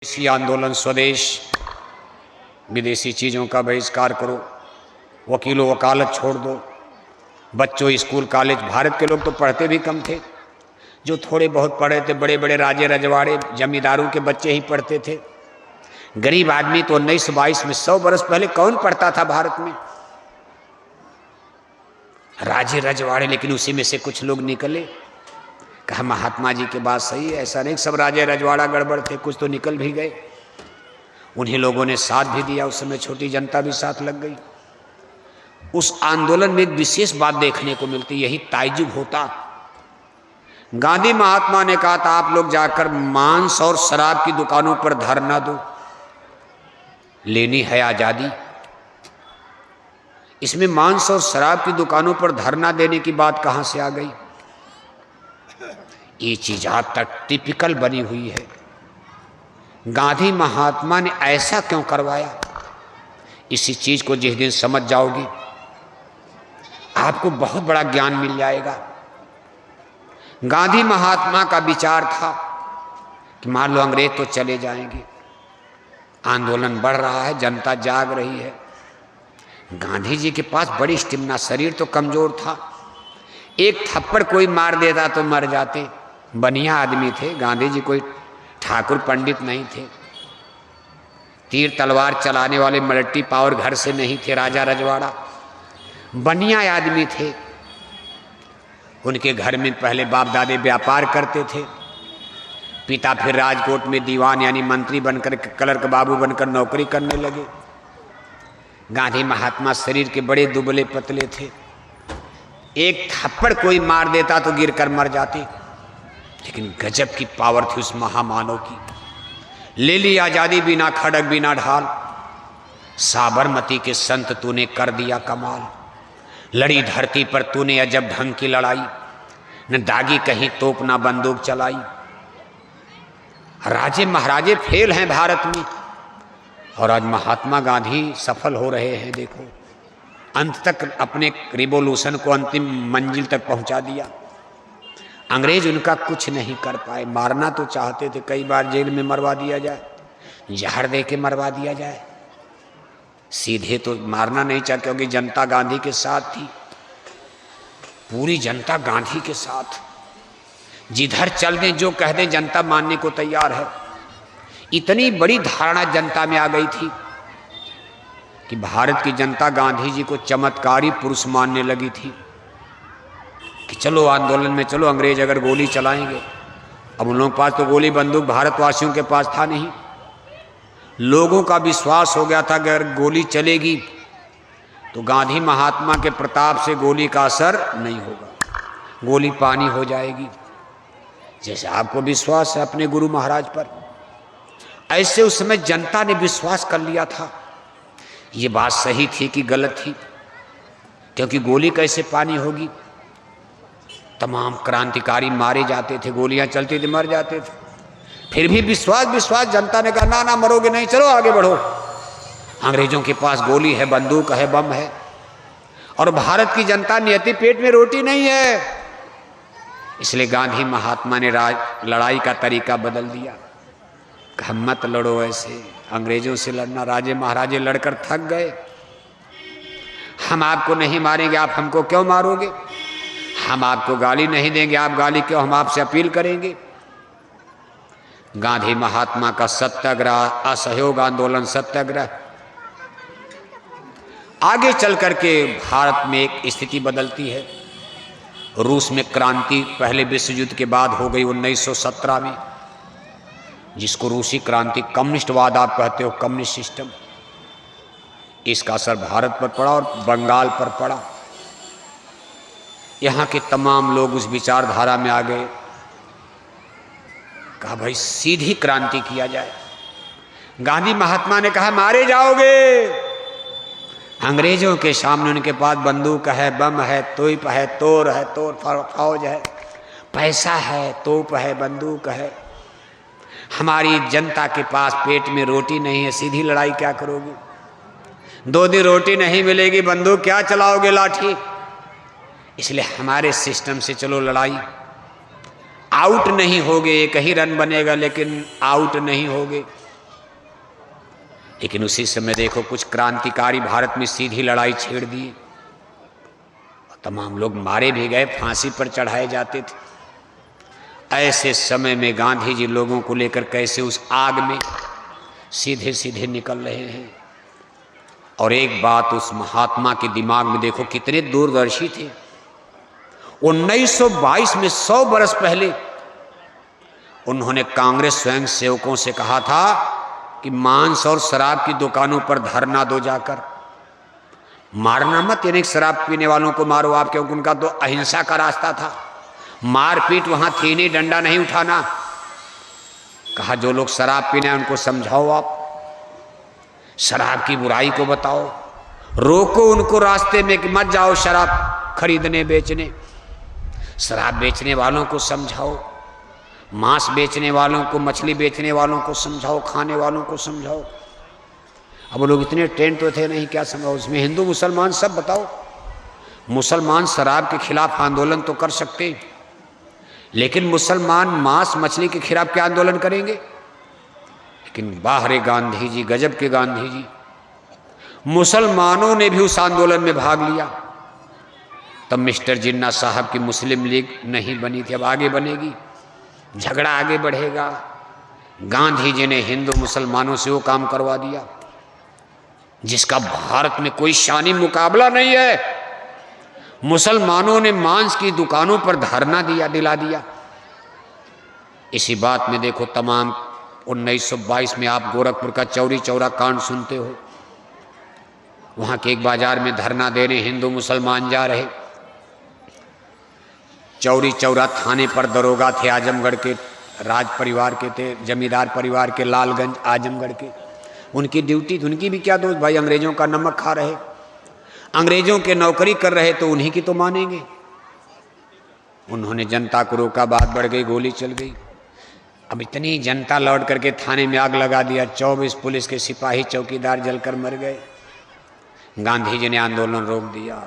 विदेशी आंदोलन, स्वदेश, विदेशी चीज़ों का बहिष्कार करो, वकीलों वकालत छोड़ दो, बच्चों स्कूल कॉलेज। भारत के लोग तो पढ़ते भी कम थे, जो थोड़े बहुत पढ़े थे बड़े बड़े राजे रजवाड़े जमींदारों के बच्चे ही पढ़ते थे। गरीब आदमी तो 1922 में 100 बरस पहले कौन पढ़ता था भारत में? राजे रजवाड़े, लेकिन उसी में से कुछ लोग निकले। कहा महात्मा जी की बात सही है, ऐसा नहीं सब राजे रजवाड़ा गड़बड़ थे, कुछ तो निकल भी गए। उन्हीं लोगों ने साथ भी दिया, उस समय छोटी जनता भी साथ लग गई। उस आंदोलन में एक विशेष बात देखने को मिलती, यही ताज्जुब होता। गांधी महात्मा ने कहा था आप लोग जाकर मांस और शराब की दुकानों पर धरना दो, लेनी है आजादी। इसमें मांस और शराब की दुकानों पर धरना देने की बात कहां से आ गई? ये चीज आज तक टिपिकल बनी हुई है। गांधी महात्मा ने ऐसा क्यों करवाया? इसी चीज को जिस दिन समझ जाओगे आपको बहुत बड़ा ज्ञान मिल जाएगा। गांधी महात्मा का विचार था कि मान लो अंग्रेज तो चले जाएंगे, आंदोलन बढ़ रहा है, जनता जाग रही है। गांधी जी के पास बड़ी स्टेमिना, शरीर तो कमजोर था, एक थप्पड़ कोई मार देता तो मर जाते। बढ़िया आदमी थे गांधी जी, कोई ठाकुर पंडित नहीं थे, तीर तलवार चलाने वाले मल्टी पावर घर से नहीं थे, राजा रजवाड़ा बढ़िया आदमी थे। उनके घर में पहले बाप दादे व्यापार करते थे, पिता फिर राजकोट में दीवान यानी मंत्री बनकर क्लर्क बाबू बनकर नौकरी करने लगे। गांधी महात्मा शरीर के बड़े दुबले पतले थे, एक थप्पड़ कोई मार देता तो गिरकर मर जाते। लेकिन गजब की पावर थी उस महामानव की। ले ली आजादी बिना खड़ग बिना ढाल, साबरमती के संत तूने कर दिया कमाल। लड़ी धरती पर तूने अजब ढंग की लड़ाई, न दागी कहीं तोप ना बंदूक चलाई। राजे महाराजे फेल हैं भारत में, और आज महात्मा गांधी सफल हो रहे हैं। देखो अंत तक अपने रिवॉल्यूशन को अंतिम मंजिल तक पहुंचा दिया। अंग्रेज उनका कुछ नहीं कर पाए, मारना तो चाहते थे, कई बार जेल में मरवा दिया जाए, जहर दे के मरवा दिया जाए, सीधे तो मारना नहीं चाहते क्योंकि जनता गांधी के साथ थी। पूरी जनता गांधी के साथ, जिधर चल दें जो कह दें जनता मानने को तैयार है। इतनी बड़ी धारणा जनता में आ गई थी कि भारत की जनता गांधी जी को चमत्कारी पुरुष मानने लगी थी कि चलो आंदोलन में चलो, अंग्रेज अगर गोली चलाएंगे। अब उन लोगों के पास तो गोली बंदूक भारतवासियों के पास था नहीं। लोगों का विश्वास हो गया था कि अगर गोली चलेगी तो गांधी महात्मा के प्रताप से गोली का असर नहीं होगा, गोली पानी हो जाएगी। जैसे आपको विश्वास है अपने गुरु महाराज पर, ऐसे उस समय जनता ने विश्वास कर लिया था। ये बात सही थी कि गलत थी? क्योंकि गोली कैसे पानी होगी? तमाम क्रांतिकारी मारे जाते थे, गोलियां चलती थी, मर जाते थे। फिर भी विश्वास जनता ने कहा ना ना मरोगे नहीं, चलो आगे बढ़ो। अंग्रेजों के पास गोली है, बंदूक है, बम है, और भारत की जनता नियति पेट में रोटी नहीं है। इसलिए गांधी महात्मा ने लड़ाई का तरीका बदल दिया। कहा मत लड़ो ऐसे, अंग्रेजों से लड़ना, राजे महाराजे लड़कर थक गए, हम आपको नहीं मारेंगे, आप हमको क्यों मारोगे? हम आपको गाली नहीं देंगे, आप गाली क्यों, हम आपसे अपील करेंगे। गांधी महात्मा का सत्याग्रह, असहयोग आंदोलन, सत्याग्रह, आगे चल करके भारत में एक स्थिति बदलती है। रूस में क्रांति पहले विश्व युद्ध के बाद हो गई 1917 में, जिसको रूसी क्रांति, कम्युनिस्टवाद आप कहते हो, कम्युनिस्ट सिस्टम, इसका असर भारत पर पड़ा और बंगाल पर पड़ा। यहाँ के तमाम लोग उस विचारधारा में आ गए। कहा भाई सीधी क्रांति किया जाए। गांधी महात्मा ने कहा मारे जाओगे। अंग्रेजों के सामने उनके पास बंदूक है, बम है, तोप है, तोर है, फौज है, पैसा है, तोप है, बंदूक है। हमारी जनता के पास पेट में रोटी नहीं है, सीधी लड़ाई क्या करोगे? 2 दिन रोटी नहीं मिलेगी, बंदूक क्या चलाओगे, लाठी? इसलिए हमारे सिस्टम से चलो लड़ाई। आउट नहीं होगे, एक ही रन बनेगा लेकिन आउट नहीं होगे। लेकिन उसी समय देखो कुछ क्रांतिकारी भारत में सीधी लड़ाई छेड़ दी, तमाम लोग मारे भी गए, फांसी पर चढ़ाए जाते थे। ऐसे समय में गांधी जी लोगों को लेकर कैसे उस आग में सीधे सीधे निकल रहे हैं। और एक बात उस महात्मा के दिमाग में देखो कितने दूरदर्शी थे। 1922 में 100 बरस पहले उन्होंने कांग्रेस स्वयं सेवकों से कहा था कि मांस और शराब की दुकानों पर धरना दो जाकर। मारना मत, यानी शराब पीने वालों को मारो आप, क्योंकि उनका तो अहिंसा का रास्ता था, मारपीट वहां थी नहीं, डंडा नहीं उठाना। कहा जो लोग शराब पीने उनको समझाओ, आप शराब की बुराई को बताओ, रोको उनको रास्ते में कि मत जाओ शराब खरीदने बेचने। शराब बेचने वालों को समझाओ, मांस बेचने वालों को, मछली बेचने वालों को समझाओ, खाने वालों को समझाओ। अब लोग इतने टेंट तो थे नहीं, क्या समझाओ, उसमें हिंदू मुसलमान सब बताओ। मुसलमान शराब के खिलाफ आंदोलन तो कर सकते, लेकिन मुसलमान मांस मछली के खिलाफ क्या आंदोलन करेंगे। लेकिन बाहरे गांधी जी, गजब के गांधी जी, मुसलमानों ने भी उस आंदोलन में भाग लिया। तब मिस्टर जिन्ना साहब की मुस्लिम लीग नहीं बनी थी, अब आगे बनेगी, झगड़ा आगे बढ़ेगा। गांधी जी ने हिंदू मुसलमानों से वो काम करवा दिया जिसका भारत में कोई शानी मुकाबला नहीं है। मुसलमानों ने मांस की दुकानों पर धरना दिला दिया। इसी बात में देखो तमाम 1922 में आप गोरखपुर का चौरी चौरा कांड सुनते हो। वहां के एक बाजार में धरना देने हिंदू मुसलमान जा रहे। चौरी चौरा थाने पर दरोगा थे, आजमगढ़ के राज परिवार के थे, जमींदार परिवार के, लालगंज आजमगढ़ के। उनकी ड्यूटी थी, उनकी भी क्या दोस्त भाई, अंग्रेजों का नमक खा रहे, अंग्रेजों के नौकरी कर रहे, तो उन्हीं की तो मानेंगे। उन्होंने जनता को रोका, बात बढ़ गई, गोली चल गई। अब इतनी जनता लौट करके थाने में आग लगा दिया, 24 पुलिस के सिपाही चौकीदार जलकर मर गए। गांधी जी ने आंदोलन रोक दिया।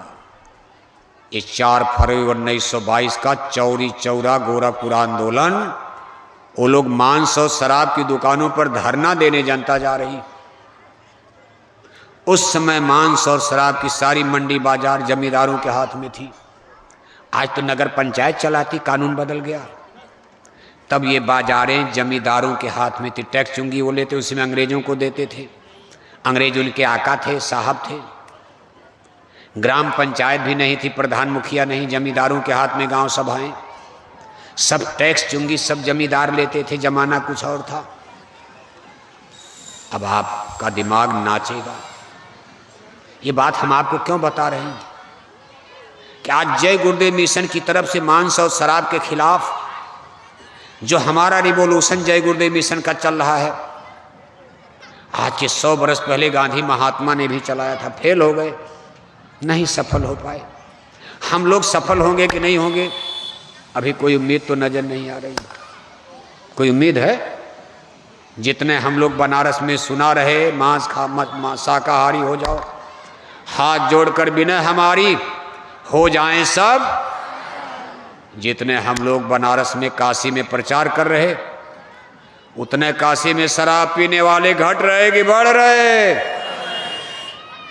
ये 4 फरवरी 1922 का चौरी चौरा गोरखपुर आंदोलन, वो लोग मांस और शराब की दुकानों पर धरना देने जनता जा रही। उस समय मांस और शराब की सारी मंडी बाजार जमींदारों के हाथ में थी। आज तो नगर पंचायत चलाती, कानून बदल गया। तब ये बाजारें जमींदारों के हाथ में थी। टैक्स चुंगी वो लेते, उसमें अंग्रेजों को देते थे। अंग्रेज उनके आका थे, साहब थे। ग्राम पंचायत भी नहीं थी, प्रधान मुखिया नहीं, जमींदारों के हाथ में गांव सभाएं, सब टैक्स चुंगी सब जमींदार लेते थे। जमाना कुछ और था। अब आपका दिमाग नाचेगा। ये बात हम आपको क्यों बता रहे हैं कि आज जय गुरुदेव मिशन की तरफ से मांस और शराब के खिलाफ जो हमारा रिवॉल्यूशन जय गुरुदेव मिशन का चल रहा है, आज के 100 बरस पहले गांधी महात्मा ने भी चलाया था। फेल हो गए, नहीं सफल हो पाए। हम लोग सफल होंगे कि नहीं होंगे, अभी कोई उम्मीद तो नजर नहीं आ रही। कोई उम्मीद है? जितने हम लोग बनारस में सुना रहे, मांस खा मत, शाकाहारी हो जाओ, हाथ जोड़कर विनय हमारी, हो जाएं सब। जितने हम लोग बनारस में, काशी में प्रचार कर रहे, उतने काशी में शराब पीने वाले घट रहे कि बढ़ रहे?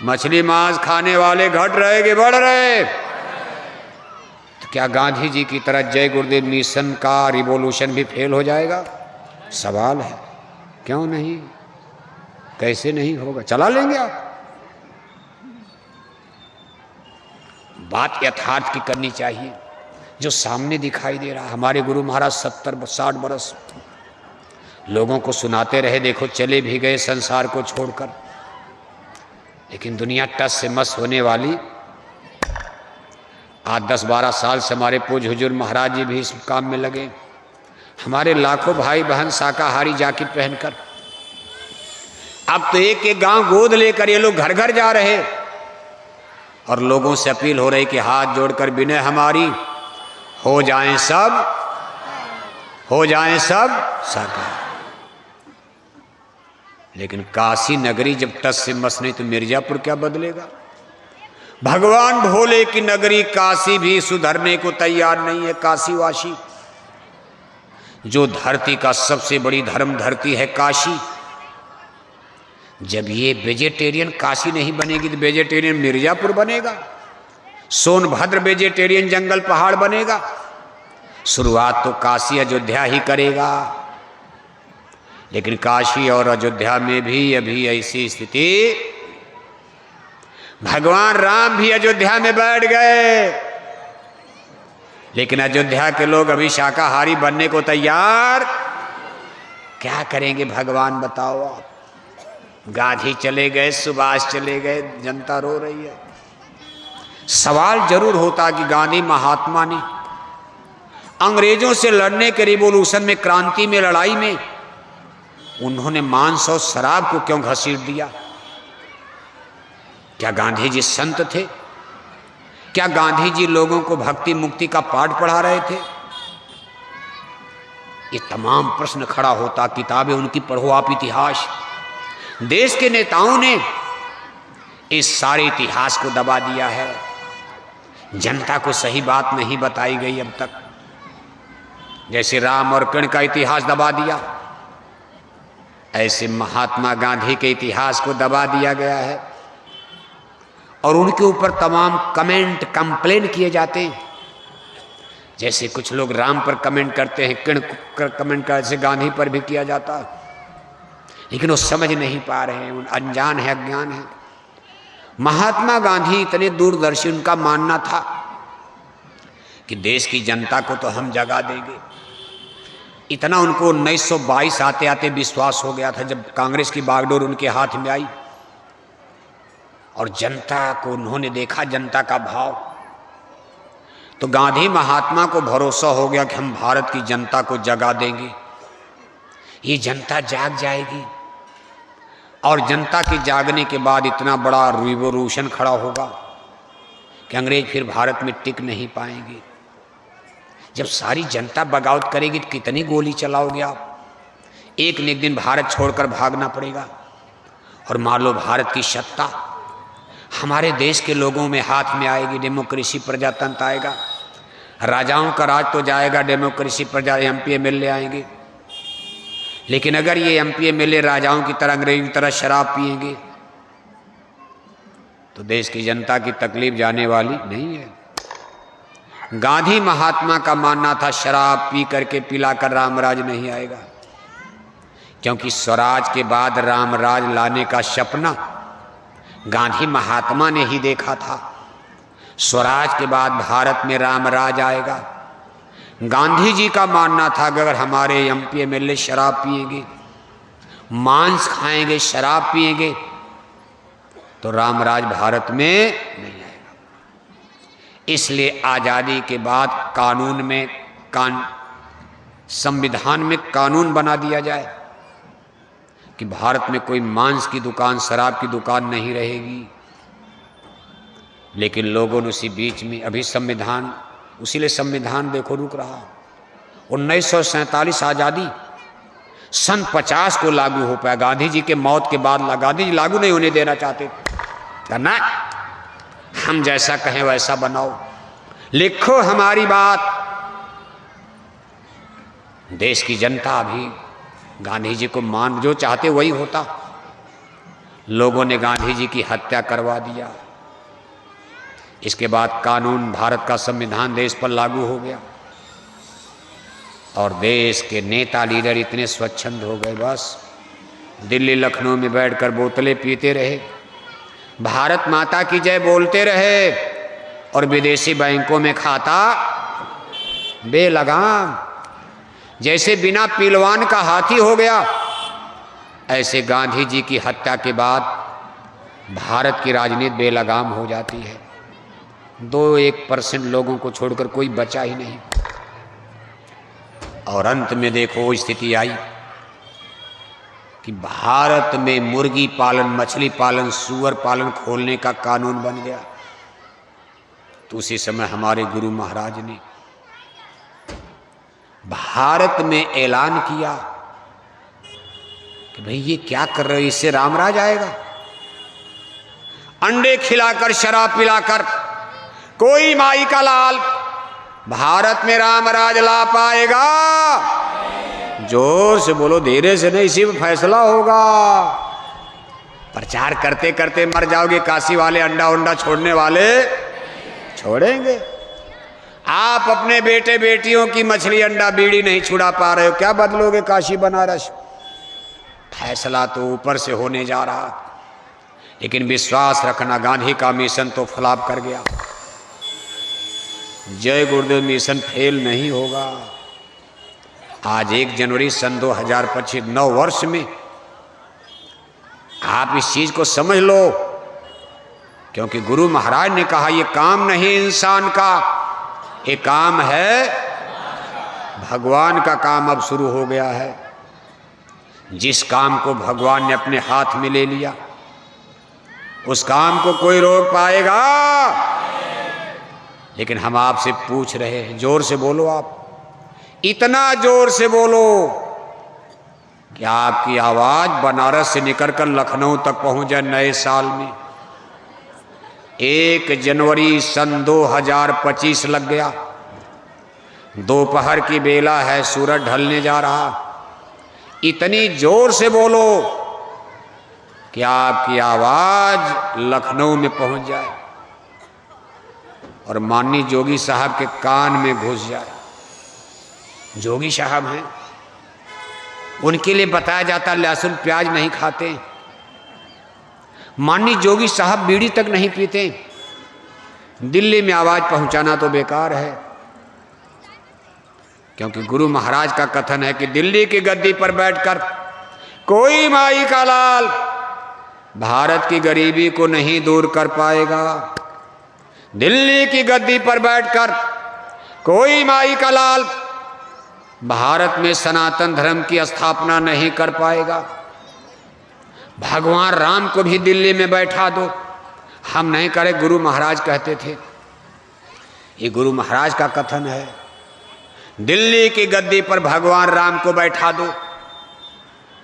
मछली मांस खाने वाले घट रहे कि बढ़ रहे? तो क्या गांधी जी की तरह जय गुरुदेव मिशन का रिवॉल्यूशन भी फेल हो जाएगा? सवाल है। क्यों नहीं, कैसे नहीं होगा? चला लेंगे आप। बात यथार्थ की करनी चाहिए, जो सामने दिखाई दे रहा। हमारे गुरु महाराज 70-60 बरस लोगों को सुनाते रहे, देखो चले भी गए संसार को छोड़कर। लेकिन दुनिया टस से मस होने वाली। आज 10-12 साल से हमारे पूज्य हुजूर महाराज जी भी इस काम में लगे। हमारे लाखों भाई बहन शाकाहारी जैकेट पहनकर, अब तो एक एक गांव गोद लेकर ये लोग घर घर जा रहे और लोगों से अपील हो रही कि हाथ जोड़कर विनय हमारी, हो जाएं सब, हो जाएं सब शाकाहारी। लेकिन काशी नगरी जब टस से मस नहीं तो मिर्जापुर क्या बदलेगा? भगवान भोले की नगरी काशी भी सुधरने को तैयार नहीं है। काशीवासी, जो धरती का सबसे बड़ी धर्म धरती है काशी, जब ये वेजिटेरियन काशी नहीं बनेगी तो वेजिटेरियन मिर्जापुर बनेगा, सोनभद्र वेजिटेरियन जंगल पहाड़ बनेगा। शुरुआत तो काशी अयोध्या ही करेगा, लेकिन काशी और अयोध्या में भी अभी ऐसी स्थिति, भगवान राम भी अयोध्या में बैठ गए, लेकिन अयोध्या के लोग अभी शाकाहारी बनने को तैयार। क्या करेंगे भगवान बताओ आप। गांधी चले गए, सुभाष चले गए, जनता रो रही है। सवाल जरूर होता कि गांधी महात्मा ने अंग्रेजों से लड़ने के रिवॉल्यूशन में, क्रांति में, लड़ाई में उन्होंने मांस और शराब को क्यों घसीट दिया? क्या गांधी जी संत थे? क्या गांधी जी लोगों को भक्ति मुक्ति का पाठ पढ़ा रहे थे? ये तमाम प्रश्न खड़ा होता। किताबें उनकी पढ़ो आप, इतिहास। देश के नेताओं ने इस सारे इतिहास को दबा दिया है। जनता को सही बात नहीं बताई गई अब तक। जैसे राम और कृष्ण का इतिहास दबा दिया, ऐसे महात्मा गांधी के इतिहास को दबा दिया गया है और उनके ऊपर तमाम कमेंट, कंप्लेन किए जाते हैं। जैसे कुछ लोग राम पर कमेंट करते हैं, कृष्ण पर कमेंट कर, ऐसे गांधी पर भी किया जाता है, लेकिन वो समझ नहीं पा रहे हैं, अनजान है, अज्ञान है। महात्मा गांधी इतने दूरदर्शी, उनका मानना था कि देश की जनता को तो हम जगा देंगे। इतना उनको 1922 आते आते विश्वास हो गया था, जब कांग्रेस की बागडोर उनके हाथ में आई और जनता को उन्होंने देखा, जनता का भाव, तो गांधी महात्मा को भरोसा हो गया कि हम भारत की जनता को जगा देंगे, ये जनता जाग जाएगी और जनता के जागने के बाद इतना बड़ा रिवॉल्यूशन खड़ा होगा कि अंग्रेज फिर भारत में टिक नहीं पाएंगे। जब सारी जनता बगावत करेगी तो कितनी गोली चलाओगे आप? एक न एक दिन भारत छोड़कर भागना पड़ेगा। और मान लो भारत की सत्ता हमारे देश के लोगों में हाथ में आएगी, डेमोक्रेसी, प्रजातंत्र आएगा, राजाओं का राज तो जाएगा, डेमोक्रेसी, प्रजा, एमपी एमएलए आएंगे। लेकिन अगर ये एमपी एमएलए राजाओं की तरह, अंग्रेजों की तरह शराब पिएंगे तो देश की जनता की तकलीफ जाने वाली नहीं है। गांधी महात्मा का मानना था शराब पी करके, पिलाकर रामराज नहीं आएगा, क्योंकि स्वराज के बाद रामराज लाने का सपना गांधी महात्मा ने ही देखा था। स्वराज के बाद भारत में रामराज आएगा। गांधी जी का मानना था कि अगर हमारे एमपी एमएलए शराब पिएंगे, मांस खाएंगे, शराब पिएंगे तो रामराज भारत में नहीं आएगा। इसलिए आज़ादी के बाद कानून में, संविधान में कानून बना दिया जाए कि भारत में कोई मांस की दुकान, शराब की दुकान नहीं रहेगी। लेकिन लोगों ने उसी बीच में अभी संविधान, उसीलिए संविधान देखो रुक रहा। 1947 आज़ादी सन 50 को लागू हो पाया, गांधी जी के मौत के बाद। गांधी जी लागू नहीं होने देना चाहते, करना हम जैसा कहें वैसा बनाओ, लिखो हमारी बात। देश की जनता अभी गांधी जी को मान, जो चाहते वही होता। लोगों ने गांधी जी की हत्या करवा दिया। इसके बाद कानून, भारत का संविधान देश पर लागू हो गया और देश के नेता, लीडर इतने स्वच्छंद हो गए, बस दिल्ली लखनऊ में बैठकर बोतलें पीते रहे, भारत माता की जय बोलते रहे और विदेशी बैंकों में खाता बेलगाम। जैसे बिना पीलवान का हाथी हो गया, ऐसे गांधी जी की हत्या के बाद भारत की राजनीति बेलगाम हो जाती है। 2-1% लोगों को छोड़कर कोई बचा ही नहीं। और अंत में देखो स्थिति आई कि भारत में मुर्गी पालन, मछली पालन, सूअर पालन खोलने का कानून बन गया। तो उसी समय हमारे गुरु महाराज ने भारत में ऐलान किया कि भाई ये क्या कर रहे हो, इससे रामराज आएगा। अंडे खिलाकर, शराब पिलाकर कोई माई का लाल भारत में रामराज ला पाएगा? जोर से बोलो, धीरे से नहीं, इसी में फैसला होगा। प्रचार करते करते मर जाओगे। काशी वाले अंडा उंडा छोड़ने वाले छोड़ेंगे। आप अपने बेटे बेटियों की मछली अंडा बीड़ी नहीं छुड़ा पा रहे हो, क्या बदलोगे काशी बनारस? फैसला तो ऊपर से होने जा रहा, लेकिन विश्वास रखना गांधी का मिशन तो फ्लॉप कर गया। जय गुरुदेव मिशन फेल नहीं होगा। आज 1 जनवरी सन 2025 9 वर्ष में आप इस चीज को समझ लो, क्योंकि गुरु महाराज ने कहा ये काम नहीं इंसान का, ये काम है भगवान का। काम अब शुरू हो गया है। जिस काम को भगवान ने अपने हाथ में ले लिया, उस काम को कोई रोक पाएगा? लेकिन हम आपसे पूछ रहे हैं, जोर से बोलो आप, इतना जोर से बोलो कि आपकी आवाज बनारस से निकलकर लखनऊ तक पहुंच जाए नए साल में। 1 जनवरी सन 2025 लग गया, दोपहर की बेला है, सूरज ढलने जा रहा। इतनी जोर से बोलो कि आपकी आवाज लखनऊ में पहुंच जाए और माननीय जोगी साहब के कान में घुस जाए। जोगी साहब हैं, उनके लिए बताया जाता लहसुन प्याज नहीं खाते। माननीय जोगी साहब बीड़ी तक नहीं पीते। दिल्ली में आवाज पहुंचाना तो बेकार है, क्योंकि गुरु महाराज का कथन है कि दिल्ली की गद्दी पर बैठकर कोई माई का लाल भारत की गरीबी को नहीं दूर कर पाएगा। दिल्ली की गद्दी पर बैठकर कोई माई का लाल भारत में सनातन धर्म की स्थापना नहीं कर पाएगा। भगवान राम को भी दिल्ली में बैठा दो, हम नहीं करे, गुरु महाराज कहते थे। ये गुरु महाराज का कथन है। दिल्ली की गद्दी पर भगवान राम को बैठा दो,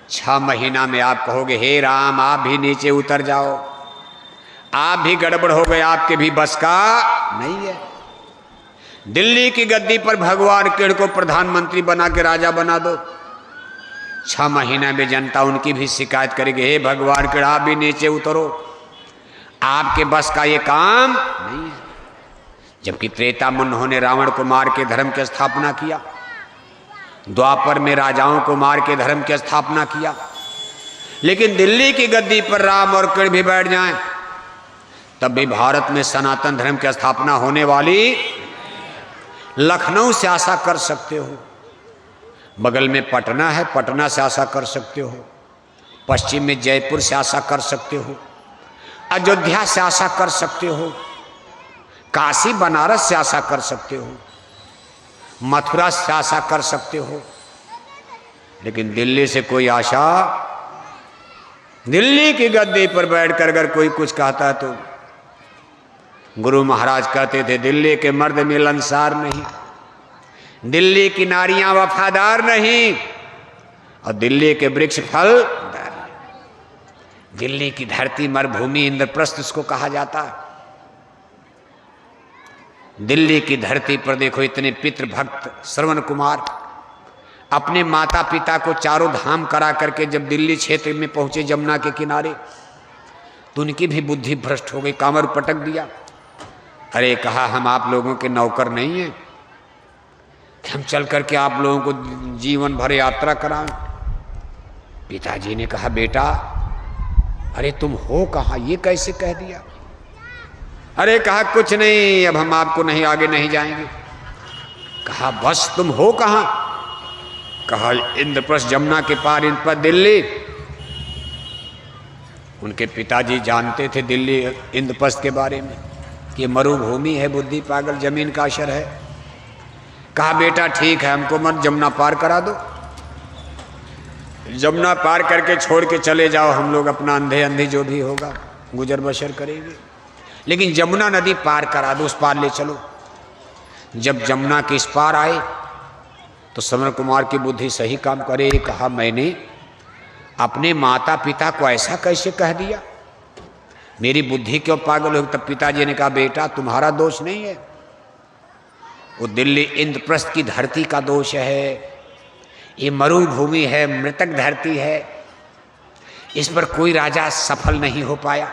6 महीना में आप कहोगे हे राम आप भी नीचे उतर जाओ, आप भी गड़बड़ हो गए, आपके भी बस का नहीं है। दिल्ली की गद्दी पर भगवान किड़ को प्रधानमंत्री बना के राजा बना दो, 6 महीने में जनता उनकी भी शिकायत करेगी, हे भगवान किड़ आप भी नीचे उतरो, आपके बस का ये काम नहीं है। जबकि त्रेता में उन्होंने रावण को मार के धर्म की स्थापना किया, द्वापर में राजाओं को मार के धर्म की स्थापना किया। लेकिन दिल्ली की गद्दी पर राम और किड़ भी बैठ जाएं, तब भी भारत में सनातन धर्म की स्थापना होने वाली। लखनऊ से आशा कर सकते हो, बगल में पटना है, पटना से आशा कर सकते हो, पश्चिम में जयपुर से आशा कर सकते हो, अयोध्या से आशा कर सकते हो, काशी बनारस से आशा कर सकते हो, मथुरा से आशा कर सकते हो, लेकिन दिल्ली से कोई आशा। दिल्ली की गद्दी पर बैठकर अगर कोई कुछ कहता है तो गुरु महाराज कहते थे दिल्ली के मर्द मिलनसार नहीं, दिल्ली की नारियां वफादार नहीं, और दिल्ली के वृक्ष फलदार। दिल्ली की धरती मरुभूमि इंद्रप्रस्थ इसको कहा जाता है। दिल्ली की धरती पर देखो इतने पितृभक्त श्रवण कुमार अपने माता पिता को चारों धाम करा करके जब दिल्ली क्षेत्र में पहुंचे जमुना के किनारे, तो उनकी भी बुद्धि भ्रष्ट हो गई, कांवर पटक दिया। अरे कहा हम आप लोगों के नौकर नहीं हैं कि हम चल करके आप लोगों को जीवन भर यात्रा कराएं। पिताजी ने कहा बेटा अरे तुम हो कहाँ, ये कैसे कह दिया? अरे कहा कुछ नहीं, अब हम आपको नहीं आगे नहीं जाएंगे। कहा बस तुम हो कहाँ? कहा इंद्रप्रस्थ जमुना के पार इन पर दिल्ली। उनके पिताजी जानते थे दिल्ली इंद्रप्रस्थ के बारे में कि मरुभूमि है, बुद्धि पागल जमीन का असर है। कहा बेटा ठीक है हमको मत जमुना पार करा दो, जमुना पार करके छोड़ के चले जाओ, हम लोग अपना अंधे अंधे जो भी होगा गुजर बसर करेंगे, लेकिन जमुना नदी पार करा दो, उस पार ले चलो। जब जमुना के इस पार आए तो श्रवण कुमार की बुद्धि सही काम करे। कहा मैंने अपने माता पिता को ऐसा कैसे कह दिया, मेरी बुद्धि क्यों पागल हो? तब पिताजी ने कहा बेटा तुम्हारा दोष नहीं है, वो दिल्ली इंद्रप्रस्थ की धरती का दोष है। ये मरुभूमि है, मृतक धरती है, इस पर कोई राजा सफल नहीं हो पाया।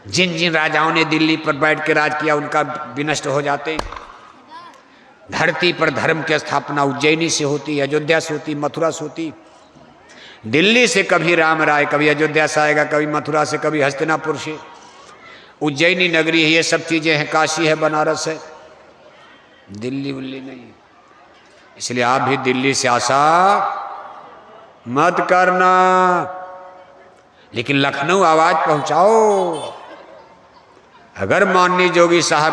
जिन जिन राजाओं ने दिल्ली पर बैठ के राज किया उनका विनष्ट हो जाते। धरती पर धर्म की स्थापना उज्जैनी से होती, अयोध्या से होती, मथुरा से होती। दिल्ली से कभी राम राय, कभी अयोध्या से आएगा, कभी मथुरा से, कभी हस्तिनापुर से। उज्जैनी नगरी है, ये सब चीजें हैं, काशी है, बनारस है, दिल्ली उल्ली नहीं। इसलिए आप भी दिल्ली से आशा मत करना, लेकिन लखनऊ आवाज पहुंचाओ। अगर माननीय जोगी साहब